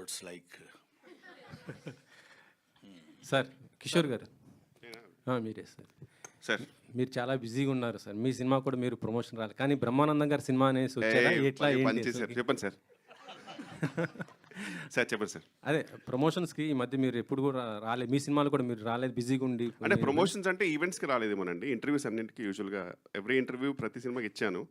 words like sir Kishore గారు మీరే sir. Sir మీరు చాలా బిజీగా ఉన్నారు సార్. మీ సినిమా కూడా మీరు ప్రమోషన్ రాలి, కానీ బ్రహ్మానందం గారి సినిమా అనేసి వచ్చారా ఎట్లా పని ఏంటి చేశారు అసలుకి? చెప్పండి సార్. సార్ చెప్పండి సార్. అదే ప్రమోషన్స్కి ఈ మధ్య మీరు ఎప్పుడు కూడా రాలేదు, మీ సినిమాలు కూడా మీరు రాలేదు, బిజీగా ఉండి. అంటే ప్రమోషన్స్ అంటే ఈవెంట్స్కి రాలేదేమోనండి, ఇంటర్వ్యూస్ అన్నింటికి యూజువల్గా ఎవ్రీ ఇంటర్వ్యూ ప్రతి సినిమాకి ఇచ్చాను.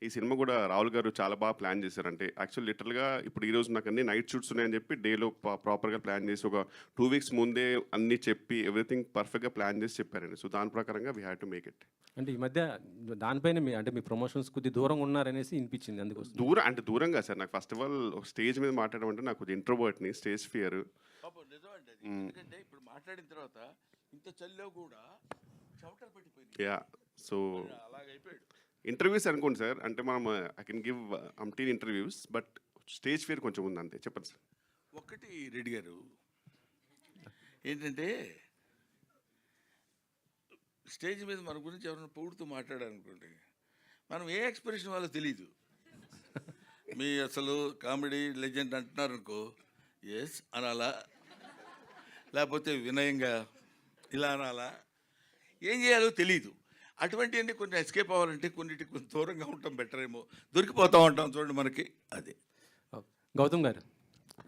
ఈ సినిమా కూడా రాహుల్ గారు చాలా బాగా ప్లాన్ చేశారు. అంటే యాక్చువల్ లిటరల్గా ఇప్పుడు ఈరోజు నాకు అన్ని నైట్ షూట్స్ ఉన్నాయని చెప్పి డేలో ప్రాపర్గా ప్లాన్ చేసి ఒక 2 weeks ముందే అన్నీ చెప్పి ఎవ్రీథింగ్ పర్ఫెక్ట్గా ప్లాన్ చేసి చెప్పారండి. సో దాని ప్రకారంగా we had to make it. అంటే ఈ మధ్య దానిపైన మీ ప్రమోషన్స్ కొద్ది దూరంగా ఉన్నారనేసి వినిపించింది, అందుకోసం. దూరంగా సార్. నాకు ఫస్ట్ ఆఫ్ ఆల్ ఒక స్టేజ్ మీద మాట్లాడమంటే నాకు కొద్దిగా ఇంట్రోవర్ట్ని, స్టేజ్ ఫియర్. పాపం నిజమండి అది. ఎందుకంటే ఇప్పుడు మాట్లాడిన తర్వాత ఇంత చలిలో కూడా చెమటలు పెట్టిపోయింది. యా, సో అలాగైపోయాడు. ఇంటర్వ్యూస్ అనుకోండి సార్, అంటే మనం ఐ కెన్ గివ్ అంటీన్ ఇంటర్వ్యూస్, బట్ స్టేజ్ ఫియర్ కొంచెం ఉంది అంతే. చెప్పండి సార్. ఒకటి రెడ్డి గారు ఏంటంటే స్టేజ్ మీద మన గురించి ఎవరైనా పొగుడుతూ మాట్లాడారనుకోండి, మనం ఏ ఎక్స్ప్రెషన్ వాళ్ళో తెలీదు. మీ అసలు కామెడీ లెజెండ్ అంటున్నారు అనుకో, ఎస్ అనాలా, లేకపోతే వినయంగా ఇలా అనాలా, ఏం చేయాలో తెలీదు. అటువంటివన్నీ కొన్ని ఎస్కేప్ అవ్వాలంటే కొన్నిటికి కొంచెం దూరంగా ఉండటం బెటర్ ఏమో. దొరికిపోతూ ఉంటాం చూడండి మనకి, అది. గౌతమ్ గారు,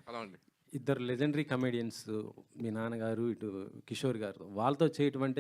అలా అండి. ఇద్దరు లెజెండరీ కమెడియన్స్, మీ నాన్నగారు ఇటు కిషోర్ గారు, వాళ్ళతో చేయటం అంటే